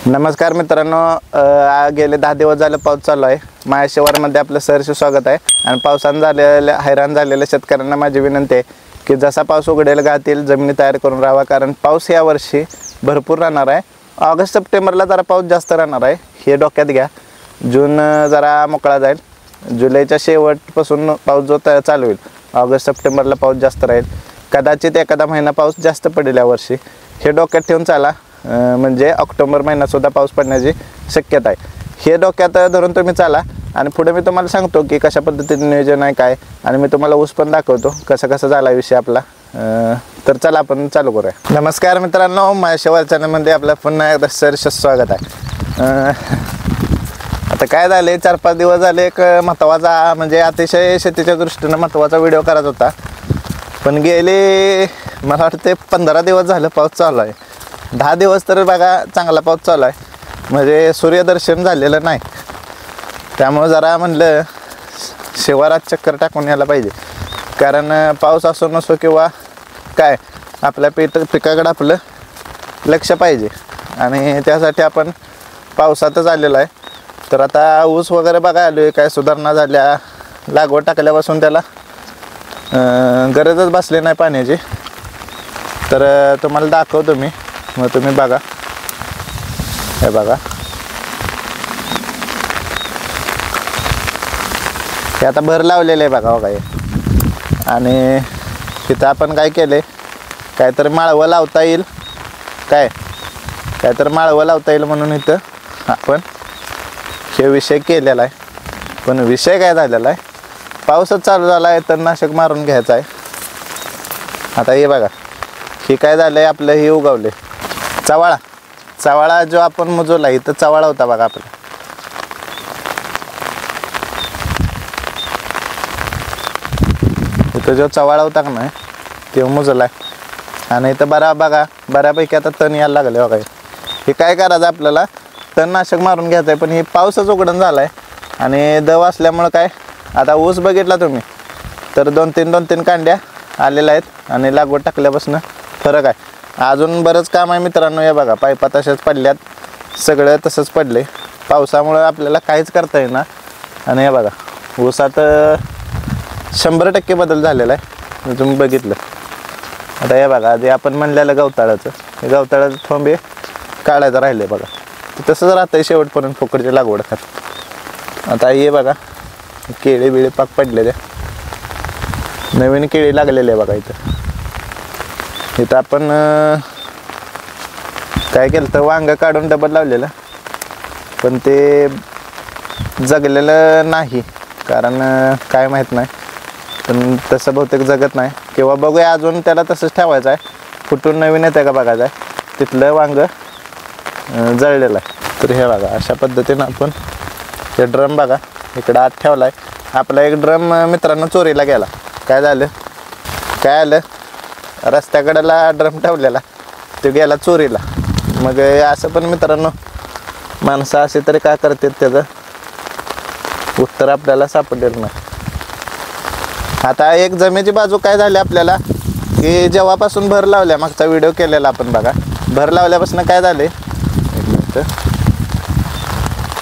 नमस्कार मित्रांनो, गेले 10 दिवस झाले पाऊस चालू आहे. माझ्या शिवारमध्ये आपलं सहर्ष स्वागत आहे. आणि पावसानं झालेल्या हैराण झालेल्या शेतकऱ्यांना माझी विनंती आहे की जसा पाऊस उघडेल गातील जमिनी तयार करून राहावा, कारण पाऊस यावर्षी भरपूर राहणार आहे. ऑगस्ट सप्टेंबरला जरा पाऊस जास्त राहणार आहे, हे डोक्यात घ्या. जून जरा मोकळा जाईल, जुलैच्या शेवटपासून पाऊस जो चालू होईल, ऑगस्ट सप्टेंबरला पाऊस जास्त राहील. कदाचित एखादा महिना पाऊस जास्त पडेल यावर्षी, हे डोक्यात ठेवून चाला. म्हणजे ऑक्टोबर महिन्यातसुद्धा पाऊस पडण्याची शक्यता आहे, हे डोक्यात धरून तुम्ही चाला. आणि पुढे मी तुम्हाला सांगतो की कशा पद्धतीने नियोजन आहे काय, आणि मी तुम्हाला ऊस पण दाखवतो कसा झाला विषय आपला. तर चला आपण चालू करूया. नमस्कार मित्रांनो, माझ्या शेवाळ चॅनलमध्ये आपलं पुन्हा एकदा सहर्ष स्वागत आहे. आता काय झाले, 4-5 दिवस झाले एक महत्त्वाचा, म्हणजे अतिशय शेतीच्या दृष्टीनं महत्त्वाचा व्हिडिओ करायचा होता. पण गेले मला वाटते 15 दिवस झालं पाऊस चालू आहे. 10 दिवस तर बघा चांगला पाऊस चालू आहे, म्हणजे सूर्यदर्शन झालेलं नाही. त्यामुळं जरा म्हणलं शिवारात चक्कर टाकून यायला पाहिजे, कारण पाऊस असो नसो किंवा काय, आपल्या पिकाकडं आपलं लक्ष पाहिजे. आणि त्यासाठी आपण पावसातच आलेलो आहे. तर आता ऊस वगैरे बघा आलो आहे, काय सुधारणा झाल्या, लागवड टाकल्यापासून त्याला गरजच बसली नाही पाण्याची. तर तुम्हाला दाखवतो मी, मग तुम्ही बघा. हे बघा, हे आता भर लावलेलं आहे बघा काय. आणि इथं आपण काय केलं आहे, काहीतरी माळवं लावता येईल, काहीतरी माळवं लावता येईल म्हणून इथं आपण हे विषय केलेला आहे. पण विषय काय झालेला आहे, पाऊसच चालू झाला आहे तर नाशक मारून घ्यायचं आहे. आता हे बघा, हे काय झालं आहे, आपलं हे उगवले चवाळा जो आपण मुजवला, इथं चवाळा होता बघा आपला. इथं जो चवाळा होता का नाही, तो मुजवला आहे. आणि इथं बऱ्यापैकी आता तण यायला लागले बघा. हे काय करायचं आपल्याला, तणनाशक मारून घ्यायचं आहे. पण हे पाऊसच उघडून झाला आहे आणि दव असल्यामुळं काय, आता ऊस बघितला तुम्ही तर 2-3 कांड्या आलेल्या आहेत. आणि लागवड टाकल्यापासून फरक आहे. अजून बरंच काम आहे मित्रांनो. हे बघा, पाईपा तशाच पडल्यात, सगळं तसंच पडले. पावसामुळं आपल्याला काहीच करता येईना. आणि हे बघा, ऊसात 100% बदल झालेला आहे, तुम्ही बघितलं. आता हे बघा, आधी आपण म्हणलेलं गवताळाचं थोंब हे काढायचं राहिले बघा, तसंच राहतं आहे शेवटपर्यंत फुकटची लागवड खात. आता हे बघा, केळी बिळे पाक पडलेले, नवीन केळी लागलेले आहे बघा. इथं आपण काय केलं तर वांग काढून डबल लावलेलं, पण ते जगलेलं नाही, कारण काय माहीत नाही. पण तसं बहुतेक जगत नाही, किंवा बघूया अजून त्याला तसंच ठेवायचं आहे. फुटून नवीन येतं का बघायचं आहे. तिथलं वांग जळलेलं आहे. तर हे बघा, अशा पद्धतीनं आपण हे ड्रम बघा इकडं आत ठेवला आहे. आपला एक ड्रम मित्रांनो चोरीला गेला. काय आलं, रस्त्याकडेला ड्रम ठेवलेला, तो गेला चोरीला. मग असं पण मित्रांनो, माणसं असे तरी काय करतात, त्याचं उत्तर आपल्याला सापडेल नाही. आता एक जमेची बाजू काय झाली आपल्याला, की जेव्हापासून भर लावल्या, मागचा व्हिडिओ केलेला आपण बघा, भर लावल्यापासून काय झाले,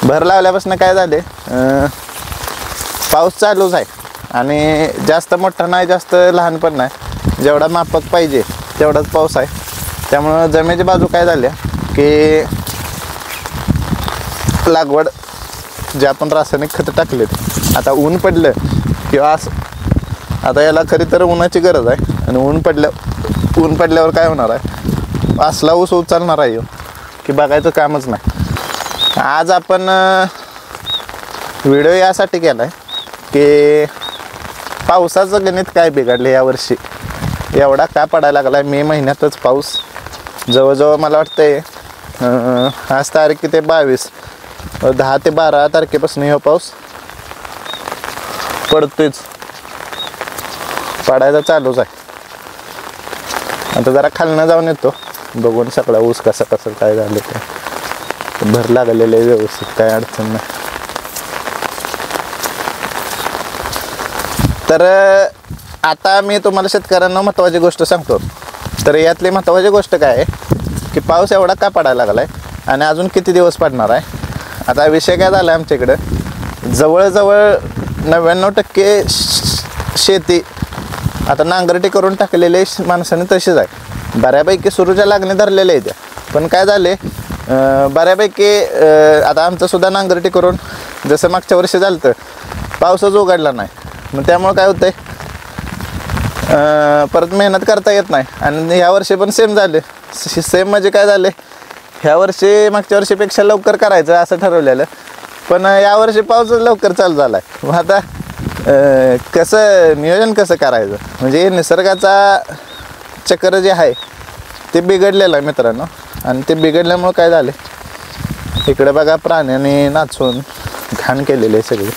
भर लावल्यापासून काय झाले, पाऊस चालूच आहे. आणि जास्त मोठा नाही, जास्त लहान पण नाही, जेवढा माफक पाहिजे तेवढाच पाऊस आहे. त्यामुळं जमेची बाजू काय झाल्या की लागवड जे आपण रासायनिक खतं टाकलेत, आता ऊन पडलं किंवा असं, आता याला खरी तर उन्हाची गरज आहे. आणि ऊन पडल्यावर काय होणार आहे, असला ऊस उचलणार आहे की बघायचं कामच नाही. आज आपण व्हिडिओ यासाठी केला आहे की पावसाचं गणित काय बिघडलं यावर्षी, एवढा का पडायला लागला आहे. मे महिन्यातच पाऊस जवळजवळ मला वाटतंय, आज तारीख किती 22, 10 ते 12 तारखेपासून हा पाऊस पडायचा चालूच आहे. आता जरा खालनं जाऊन येतो, बघून सगळा ऊस कसं काय झालं ते. भर लागलेले व्यवस्थित, काय अडचण नाही. तर आता मी तुम्हाला शेतकऱ्यांना महत्त्वाची गोष्ट सांगतो. तर यातली महत्त्वाची गोष्ट काय आहे की पाऊस एवढा का पडायला लागला आहे आणि अजून किती दिवस पडणार आहे. आता विषय काय झाला आमच्या इकडं, जवळजवळ 99% शेती आता नांगरटी करून टाकलेले माणसाने तशीच आहे. बऱ्यापैकी सुरूच्या लागणी धरलेल्या आहेत, पण काय झाले बऱ्यापैकी आता आमचं सुद्धा नांगरटी करून जसं मागच्या वर्षी झालं तर पाऊसच उघडला नाही. मग त्यामुळं काय होतंय, परत मेहनत करता येत नाही. आणि ह्या वर्षी पण सेम झाले. सेम म्हणजे काय झाले, ह्या वर्षी मागच्या वर्षीपेक्षा लवकर करायचं असं ठरवलेलं, पण यावर्षी पाऊसच लवकर चालू झाला आहे. मग आता कसं नियोजन कसं करायचं, म्हणजे निसर्गाचा चक्र जे आहे ते बिघडलेलं आहे मित्रांनो. आणि ते बिघडल्यामुळं काय झाले, इकडे बघा प्राण्यांनी नाचून घाण केलेली आहे सगळी.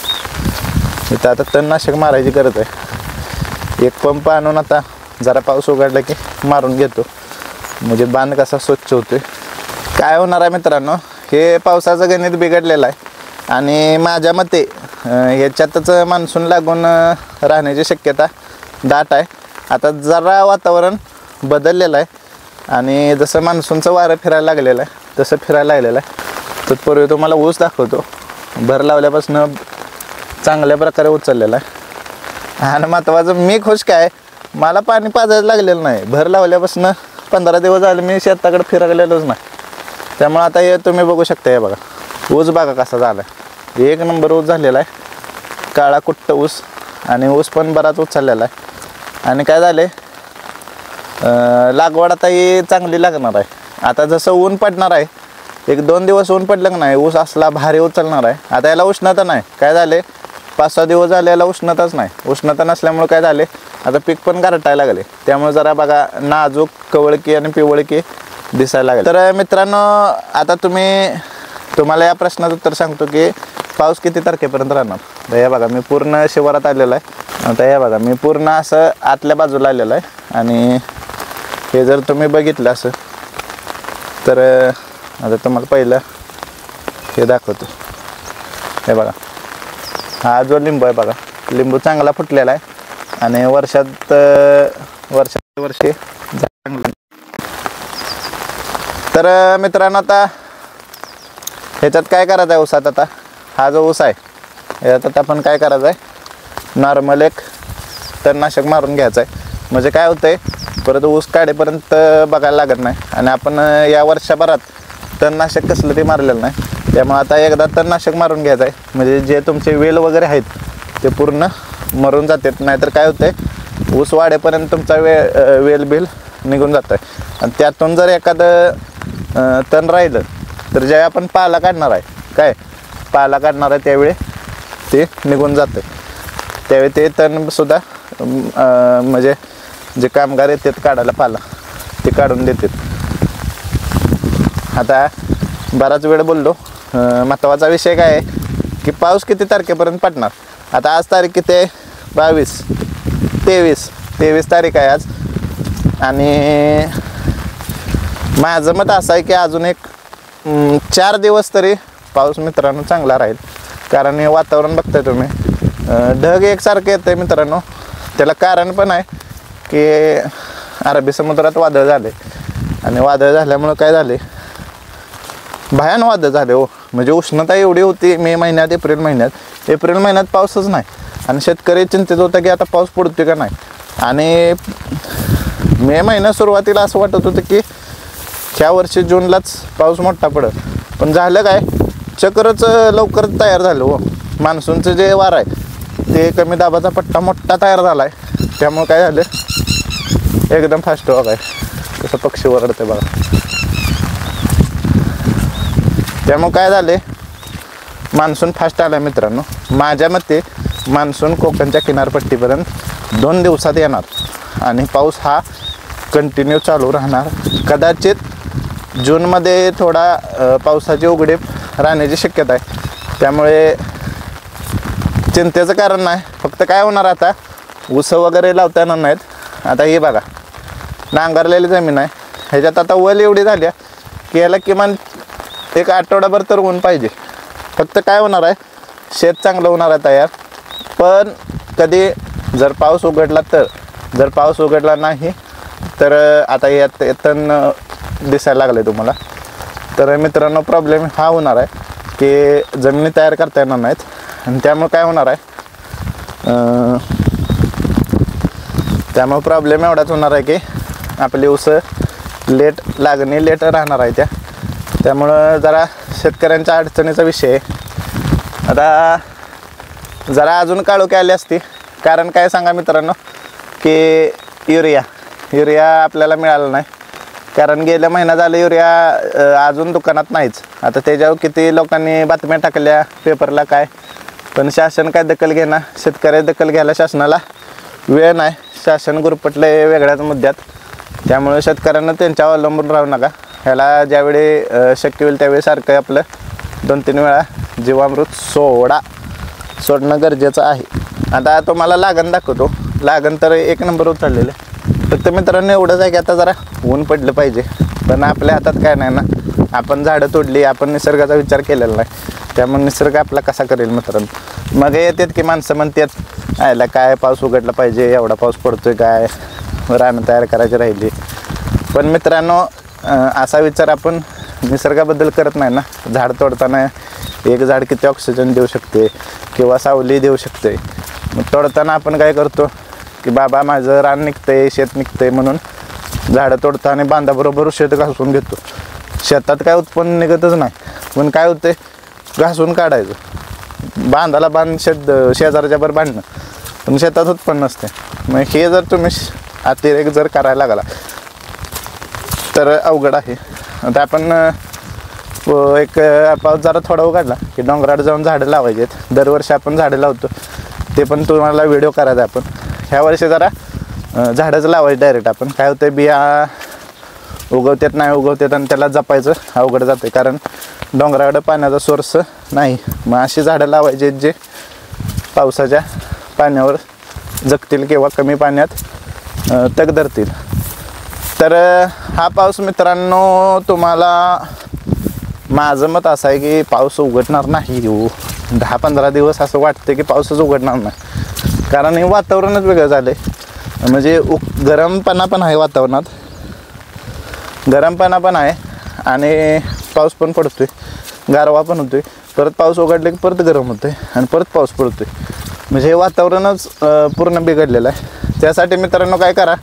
इथं आता तणनाशक मारायची गरज आहे. एक पंप आणून आता जरा पाऊस उघडला की मारून घेतो, म्हणजे बांध कसा स्वच्छ होतोय. काय होणार आहे मित्रांनो, हे पावसाचं गणित बिघडलेलं आहे. आणि माझ्या मते ह्याच्यातच मान्सून लागून राहण्याची शक्यता दाट आहे. आता जरा वातावरण बदललेलं आहे आणि जसं मान्सूनचं वारं फिरायला लागलेलं आहे तसं फिरायला लागलेलं आहे. तत्पूर्वी तुम्हाला ऊस दाखवतो. भर लावल्यापासून चांगल्या प्रकारे उचललेला आहे. आणि महत्त्वाचं मी खुश काय, मला पाणी पाजायला लागलेलं नाही. भर लावल्यापासून 15 दिवस झाले मी शेताकडे फिरकलेलोच नाही. त्यामुळे आता हे तुम्ही बघू शकता. हे बघा ऊस बघा कसा झाला आहे, 1 नंबर ऊस झालेला आहे. काळा कुट्ट ऊस, आणि ऊस पण बराच उचललेला आहे. आणि काय झाले, लागवड आता ही चांगली लागणार आहे. आता जसं ऊन पडणार आहे, 1-2 दिवस ऊन पडलं की नाही, ऊस असला भारी उचलणार आहे. आता याला उष्णता नाही. काय झाले, 5-6 दिवस झाले याला उष्णताच नाही. उष्णता नसल्यामुळे काय झाले, आता पीक पण गारटायला लागले. त्यामुळे जरा बघा नाजूक कवळकी आणि पिवळकी दिसायला लागले. तर मित्रांनो, आता तुम्हाला या प्रश्नाचं उत्तर सांगतो की पाऊस किती तारखेपर्यंत राहणार. तर हे बघा मी पूर्ण शिवारात आलेला आहे. आता हे बघा मी पूर्ण असं आतल्या बाजूला आलेलं आहे. आणि हे जर तुम्ही बघितलं असं तर आता तुम्हाला पहिलं हे दाखवतो. हे बघा हा जो लिंबू आहे बघा, लिंबू चांगला फुटलेला आहे आणि वर्षी चांगलं. तर मित्रांनो, आता ह्याच्यात काय करायचं आहे ऊसात, आता हा जो ऊस आहे याच्यात आता आपण काय करायचं आहे, नॉर्मल एक तणनाशक मारून घ्यायचं आहे. म्हणजे काय होतं आहे, परत ऊस काढेपर्यंत बघायला लागत नाही. आणि आपण या वर्षभरात तणनाशक कसलं ते मारलेलं नाही. त्यामुळे आता एकदा तणनाशक मारून घ्यायचं आहे, म्हणजे जे तुमचे वेल वगैरे आहेत ते पूर्ण मरून जातात. नाहीतर काय होतं आहे, ऊस वाढेपर्यंत तुमचा वेल बिल निघून जातं आहे. आणि त्यातून जर एखादं तण राहिलं तर ज्यावेळी आपण पाला काढणार आहे, पाला काढणार आहे त्यावेळी ते निघून जातं. त्यावेळी ते तणसुद्धा म्हणजे जे कामगार येतात काढायला पाला ते काढून देतात. आता बराच वेळ बोललो. महत्त्वाचा विषय काय आहे की पाऊस किती तारखेपर्यंत पडणार. आता आज तारीख किती आहे, 23 तारीख आहे आज. आणि माझं मत असं आहे की अजून एक 4 दिवस तरी पाऊस मित्रांनो चांगला राहील. कारण हे वातावरण बघताय तुम्ही, ढग एकसारखं येतं आहे मित्रांनो. त्याला कारण पण आहे की अरबी समुद्रात वादळ झाले. आणि वादळ झाल्यामुळं काय झाले, भयान वादळ झाले हो. म्हणजे उष्णता एवढी होती मे महिन्यात, एप्रिल महिन्यात पाऊसच नाही. आणि शेतकरी चिंतित होता की आता पाऊस पडतो का नाही. आणि मे महिन्यात सुरुवातीला असं वाटत होतं की ह्या वर्षी जूनलाच पाऊस मोठा पडत. पण झालं काय, चक्रच लवकर तयार झालं हो. मान्सूनचं जे वार आहे ते कमी दाबाचा पट्टा मोठा तयार झाला आहे. त्यामुळे काय झालं, एकदम फास्ट हो काय कसं पक्षी वरडते बघा. त्यामुळे काय झाले, मान्सून फास्ट आला मित्रांनो. माझ्या मते मान्सून कोकणच्या किनारपट्टीपर्यंत 2 दिवसात येणार. आणि पाऊस हा कंटिन्यू चालू राहणार. कदाचित जूनमध्ये थोडा पावसाची उघडीप राहण्याची शक्यता आहे. त्यामुळे चिंतेचं कारण नाही. फक्त काय होणार, आता ऊस वगैरे लावता येणार नाहीत. आता हे बघा नांगरलेली जमीन आहे, ह्याच्यात आता वल एवढी झाली की याला किमान 1 आठवडाभर तर ऊन पाहिजे. फक्त काय होणार आहे, शेत चांगलं होणार आहे तयार. पण कधी जर पाऊस उघडला तर, जर पाऊस उघडला नाही तर आता यात तण दिसायला लागले तुम्हाला. तर मित्रांनो प्रॉब्लेम हा होणार आहे की जमिनी तयार करता येणार नाहीत आणि त्यामुळे काय होणार आहे, त्यामुळे प्रॉब्लेम एवढाच होणार आहे की आपली ऊस लागणी लेट राहणार आहे त्यामुळं जरा शेतकऱ्यांच्या अडचणीचा विषय आहे। आता जरा अजून काळोखी आली असती, कारण काय सांगा मित्रांनो की युरिया आपल्याला मिळाला नाही, कारण गेल्या महिना झालं युरिया अजून दुकानात नाहीच। आता त्याच्यावर किती लोकांनी बातम्या टाकल्या पेपरला काय, पण शासन काय दखल घेणार, शेतकरी दखल घ्यायला शासनाला वेळ नाही, शासन गुरपटले वेगळ्याच मुद्द्यात। त्यामुळे शेतकऱ्यांना त्यांच्यावर अवलंबून राहू नका, ह्याला ज्यावेळी शक्य होईल त्यावेळी सारखं आपलं 2-3 वेळा जीवामृत सोडणं गरजेचं आहे। आता तुम्हाला लागण दाखवतो, लागण तर 1 नंबर उतरलेलं आहे। फक्त मित्रांनो एवढंच आहे की आता जरा ऊन पडलं पाहिजे, पण आपल्या हातात काय नाही ना, आपण झाडं तोडली, आपण निसर्गाचा विचार केलेला नाही, त्यामुळे निसर्ग आपला कसा करेल मित्रांनो। मग येतात की माणसं म्हणतात यायला काय पाऊस उघडला पाहिजे, एवढा पाऊस पडतोय काय, रानं तयार करायची राहिली। पण मित्रांनो असा विचार आपण निसर्गाबद्दल करत नाही ना। झाड तोडताना एक झाड किती ऑक्सिजन देऊ शकते किंवा सावली देऊ शकते, मग तोडताना आपण काय करतो की बाबा माझं रान निघतंय, शेत निघतंय म्हणून झाडं तोडताना बांधाबरोबर शेत घासून घेतो। शेतात काय उत्पन्न निघतच नाही, पण काय होते घासून काढायचं, बांधाला बांध शेजारच्या बरोबर बांधणं, पण शेतात उत्पन्न नसते। मग हे जर तुम्ही अतिरेक जर करायला लागला तर अवघड आहे। आता आपण एक पाऊस जरा थोडा उघडला की डोंगरावर जाऊन झाडं लावायची आहेत। दरवर्षी आपण झाडं लावतो, ते पण तुम्हाला व्हिडिओ करायचा आपण। ह्या वर्षी जरा झाडंच लावायचं डायरेक्ट आपण। काय होतं बिया उगवतात नाही उगवतात आणि त्याला जपायचं अवघड जाते, कारण डोंगराकडं पाण्याचा सोर्स नाही। मग अशी झाडं लावायची जे पावसाच्या पाण्यावर जगतील किंवा कमी पाण्यात तग धरतील। तर हा पाऊस मित्रांनो, तुम्हाला माझं मत असं आहे की पाऊस उघडणार नाही, 10-15 दिवस असं वाटतं की पाऊसच उघडणार नाही, कारण हे वातावरणच वेगळं झालं आहे। म्हणजे गरमपणा पण आहे वातावरणात, गरमपणा पण आहे आणि पाऊस पण पडतोय, गारवा पण होतोय, परत पाऊस उघडले की परत गरम होतोय आणि परत पाऊस पडतोय। म्हणजे हे वातावरणच पूर्ण बिघडलेलं आहे। त्यासाठी मित्रांनो काय करा,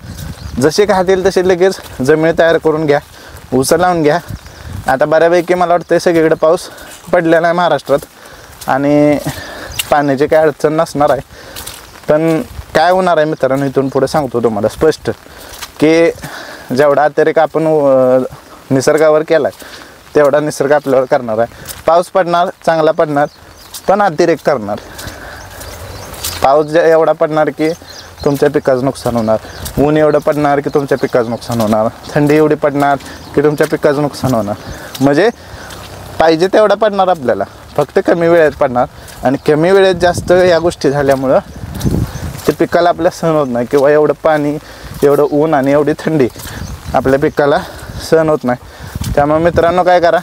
जसे खातील तसे लगेच जमीन तयार करून घ्या, ऊस लावून घ्या। आता बऱ्यापैकी मला वाटतं सगळीकडे पाऊस पडलेला आहे महाराष्ट्रात आणि पाण्याची काय अडचण नसणार आहे। पण काय होणार आहे मित्रांनो, इथून पुढे सांगतो तुम्हाला स्पष्ट की जेवढा अतिरेक आपण निसर्गावर केला आहे तेवढा निसर्ग आपल्यावर करणार आहे। पाऊस पडणार, चांगला पडणार, पण अतिरेक करणार। पाऊस एवढा पडणार की तुमच्या पिकाचं नुकसान होणार, ऊन एवढं पडणार की तुमच्या पिकाचं नुकसान होणार, थंडी एवढी पडणार की तुमच्या पिकाचं नुकसान होणार। म्हणजे पाहिजे तेवढा पडणार आपल्याला, फक्त कमी वेळेत पडणार आणि कमी वेळेत जास्त या गोष्टी झाल्यामुळं ते पिकाला आपल्या सहन होत नाही, किंवा एवढं पाणी, एवढं ऊन आणि एवढी थंडी आपल्या पिकाला सहन होत नाही। त्यामुळे मित्रांनो काय करा,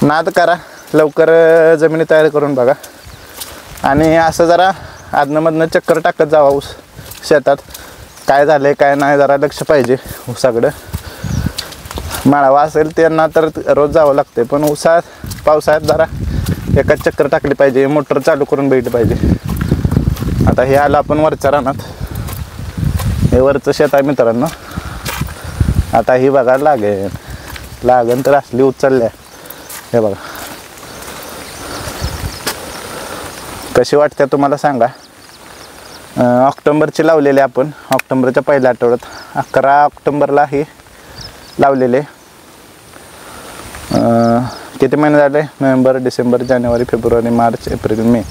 नाद करा, लवकर जमिनी तयार करून बघा आणि असं जरा आदनमधनं चक्कर टाकत जावा ऊस शेतात, काय झालं काय नाही जरा लक्ष पाहिजे ऊसाकडं। माळावा असेल त्यांना तर रोज जावं लागते, पण ऊसात पावसाळ्यात जरा एकाच चक्कर टाकली पाहिजे, मोटर चालू करून बघितली पाहिजे। आता हे आलं आपण वरच्या रानात, हे वरचं शेत आहे मित्रांनो। आता ही बघा लागेल तर असली उचलल्या, हे बघा कशी वाटते तुम्हाला सांगा। ऑक्टोबरची लावलेले आपण, ऑक्टोबरच्या पहिल्या आठवड्यात 11 ऑक्टोबरला ही लावलेले। किती महिने झाले, नोव्हेंबर, डिसेंबर, जानेवारी, फेब्रुवारी, मार्च, एप्रिल, मे,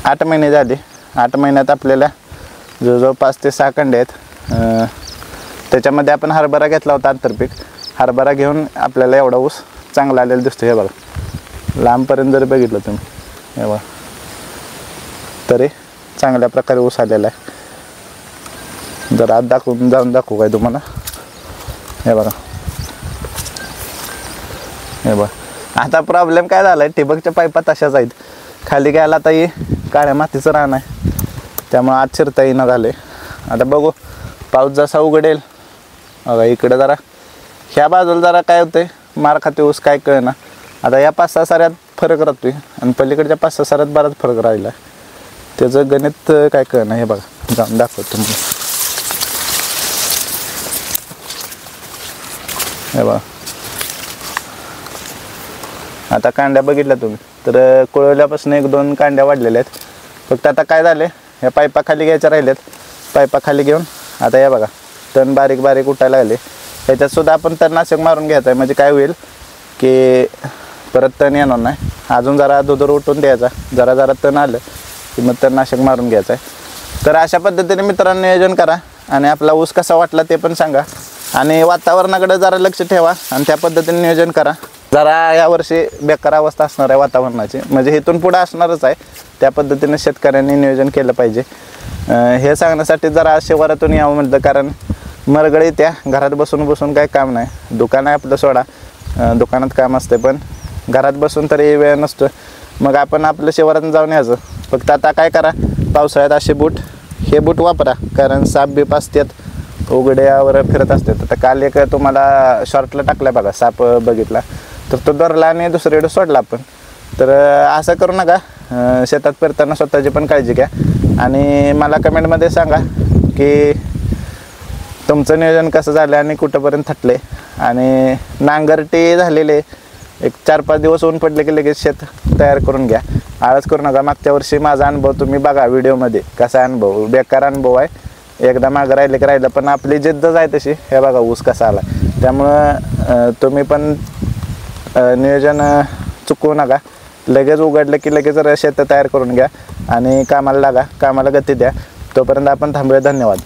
8 महिने झाले। 8 महिन्यात आपल्याला जवळजवळ 5 ते 6 कंडे आहेत। त्याच्यामध्ये आपण हरभरा घेतला होता आंतरपीक, हरभरा घेऊन आपल्याला एवढा ऊस चांगला आलेला दिसतो। हे बघा लांबपर्यंत जरी बघितलं तुम्ही, हे बघा तरी चांगल्या प्रकारे ऊस आलेला आहे। जर आज जाऊन दाखवू काय तुम्हाला, हे बघा हे बघा। आता प्रॉब्लेम काय झाला आहे, ठिबकच्या पाईपा तशाच आहेत, खाली घ्यायला आता ही काळ्या मातीचं रान आहे, त्यामुळे आज शिरता येईना झाले। आता बघू पाऊस जसा उघडेल, बघा इकडे जरा ह्या बाजूला जरा काय होते मार खाते ऊस काय कळना. आता या 5-6 साऱ्यात फरक राहतोय आणि पलीकडच्या 5-6 साऱ्यात बराच फरक राहिला. त्याचं गणित काय कळना. हे बघा जाऊन दाखवतो तुम्ही. हे बघा आता कांड्या बघितल्या तुम्ही तर कोळवल्यापासून 1-2 कांड्या वाढलेल्या आहेत. फक्त आता काय झाले ह्या पाईपा खाली घ्यायच्या राहिल्यात. पाईपा खाली घेऊन आता हे बघा तण बारीक बारीक उठायला लागले. ह्याच्यात सुद्धा आपण तणनाशक मारून घ्यायचं आहे. म्हणजे काय होईल की परत तण येणार नाही. अजून जरा दुधर उठून द्यायचा. जरा जरा तण आलं की मग तणनाशक मारून घ्यायचं आहे. तर अशा पद्धतीने मित्रांनो नियोजन करा आणि आपला ऊस कसा वाटला ते पण सांगा. आणि वातावरणाकडे जरा लक्ष ठेवा आणि त्या पद्धतीने नियोजन करा. जरा यावर्षी बेकार अवस्था असणार आहे वातावरणाची. म्हणजे इथून पुढे असणारच आहे. त्या पद्धतीने शेतकऱ्यांनी नियोजन केलं पाहिजे. हे सांगण्यासाठी जरा शिवारातून यावं म्हटलं. कारण मरगळी त्या घरात बसून बसून काही काम नाही. दुकान आहे आपलं सोडा, दुकानात काम असते पण घरात बसून तरी वेळ नसतो. मग आपण आपलं शिवारातून जाऊन यायचं. फक्त आता काय करा पावसाळ्यात असे बूट हे बूट वापरा. कारण साप बीप असतात उघड्यावर फिरत असतात. आता काल एक तुम्हाला शॉर्टला टाकला बघा साप बघितला तर तो धरला आणि दुसरीकडे सोडला आपण. तर असं करू नका. शेतात फिरताना स्वतःची पण काळजी घ्या. आणि मला कमेंटमध्ये सांगा की तुमचं नियोजन कसं झालं आणि कुठंपर्यंत थटले. आणि नांगरटी झालेले 1-4-5 दिवस ऊन पडले की लगेच शेत तयार करून घ्या. आळस करू नका. मागच्या वर्षी माझा अनुभव तुम्ही बघा व्हिडिओमध्ये. कसा अनुभव बेकार अनुभव आहे. एकदा मागं राहिलं की राहिलं पण आपली जिद्दच आहे तशी. हे बघा ऊस कसा आला. त्यामुळं तुम्ही पण नियोजन चुकवू नका. लगेच उघडलं की लगेच शेत तयार करून घ्या आणि कामाला लागा. कामाला गती द्या. तोपर्यंत आपण थांबूया. धन्यवाद.